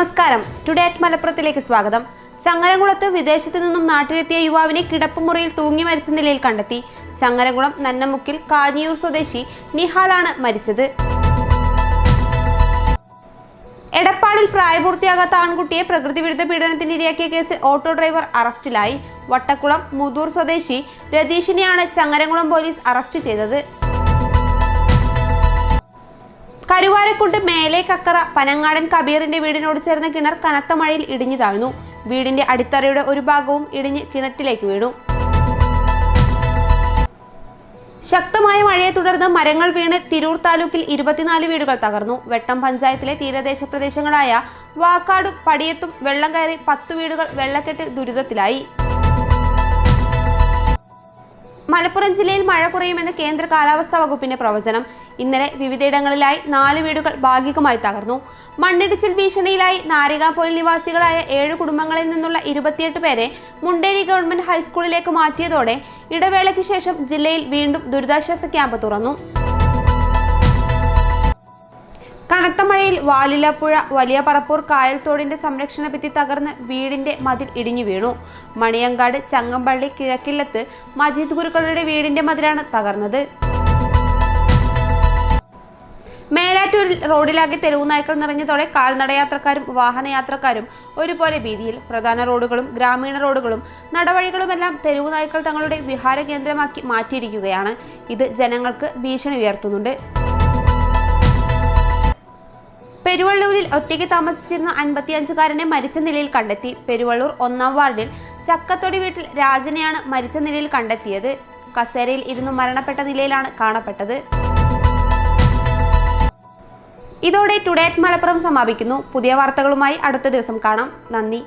നമസ്കാരം. Today at മലപ്പുറത്തിലേക്ക് സ്വാഗതം. ചങ്ങരംകുളത്ത് വിദേശത്തു നിന്നും നാട്ടിലെത്തിയ യുവാവിനെ കിടപ്പുമുറിയിൽ തൂങ്ങി മരിച്ച നിലയിൽ കണ്ടെത്തി. ചങ്ങരംകുളം നന്നമുക്കിൽ കാഞ്ഞിയൂർ സ്വദേശി നിഹാലാണ് മരിച്ചത്. എടപ്പാളിൽ പ്രായപൂർത്തിയാകാത്ത ആൺകുട്ടിയെ പ്രകൃതിവിരുദ്ധ പീഡനത്തിന് ഇരയാക്കിയ കേസിൽ ഓട്ടോ ഡ്രൈവർ അറസ്റ്റിലായി. വട്ടക്കുളം മുതൂർ സ്വദേശി രതീഷിനെയാണ് ചങ്ങരംകുളം പോലീസ് അറസ്റ്റ് ചെയ്തത്. കരുവാരക്കുണ്ട് മേലെ കക്കറ പനങ്ങാടൻ കബീറിന്റെ വീടിനോട് ചേർന്ന കിണർ കനത്ത മഴയിൽ ഇടിഞ്ഞു താഴ്ന്നു. വീടിന്റെ അടിത്തറയുടെ ഒരു ഭാഗവും ഇടിഞ്ഞ് കിണറ്റിലേക്ക് വീണു. ശക്തമായ മഴയെ തുടർന്ന് മരങ്ങൾ വീണ് തിരൂർ താലൂക്കിൽ 24 വീടുകൾ തകർന്നു. വെട്ടം പഞ്ചായത്തിലെ തീരദേശ പ്രദേശങ്ങളായ വാക്കാടും പടിയത്തും വെള്ളം കയറി 10 വീടുകൾ വെള്ളക്കെട്ടിൽ ദുരിതത്തിലായി. മലപ്പുറം ജില്ലയിൽ മഴ കുറയുമെന്ന് കേന്ദ്ര കാലാവസ്ഥാ വകുപ്പിന്റെ പ്രവചനം. ഇന്നലെ വിവിധയിടങ്ങളിലായി 4 വീടുകൾ ഭാഗികമായി തകർന്നു. മണ്ണിടിച്ചിൽ ഭീഷണിയിലായി നാരികാപ്പൊയിൽ നിവാസികളായ 7 കുടുംബങ്ങളിൽ നിന്നുള്ള 28 പേരെ മുണ്ടേരി ഗവൺമെന്റ് ഹൈസ്കൂളിലേക്ക് മാറ്റിയതോടെ ഇടവേളയ്ക്കു ശേഷം ജില്ലയിൽ വീണ്ടും ദുരിതാശ്വാസ ക്യാമ്പ് തുറന്നു. കനത്ത മഴയിൽ വാലിലപ്പുഴ വലിയ പറപ്പൂർ കായൽ തോടിന്റെ സംരക്ഷണ ഭിത്തി തകർന്ന് വീടിന്റെ മതിൽ ഇടിഞ്ഞു വീണു. മണിയങ്കാട് ചങ്ങമ്പള്ളി കിഴക്കില്ലത്ത് മജീദ് ഗുരുക്കളുടെ വീടിന്റെ മതിലാണ് തകർന്നത്. മേലാറ്റൂരിൽ റോഡിലാകെ തെരുവു നായ്ക്കൾ നിറഞ്ഞതോടെ കാൽനടയാത്രക്കാരും വാഹനയാത്രക്കാരും ഒരുപോലെ ഭീതിയിൽ. പ്രധാന റോഡുകളും ഗ്രാമീണ റോഡുകളും നടവഴികളുമെല്ലാം തെരുവു നായ്ക്കൾ തങ്ങളുടെ വിഹാര കേന്ദ്രമാക്കി മാറ്റിയിരിക്കുകയാണ്. ഇത് ജനങ്ങൾക്ക് ഭീഷണി ഉയർത്തുന്നുണ്ട്. പെരുവള്ളൂരിൽ ഒറ്റയ്ക്ക് താമസിച്ചിരുന്ന 55കാരനെ മരിച്ച നിലയിൽ കണ്ടെത്തി. പെരുവള്ളൂർ 1-ാം വാർഡിൽ ചക്കത്തൊടി വീട്ടിൽ രാജനെയാണ് മരിച്ച നിലയിൽ കണ്ടെത്തിയത്. കസേരയിൽ ഇരുന്നു മരണപ്പെട്ട നിലയിലാണ് കാണപ്പെട്ടത്. ഇതോടെ ടുഡേ അറ്റ് മലപ്പുറം സമാപിക്കുന്നു. പുതിയ വാർത്തകളുമായി അടുത്ത ദിവസം കാണാം. നന്ദി.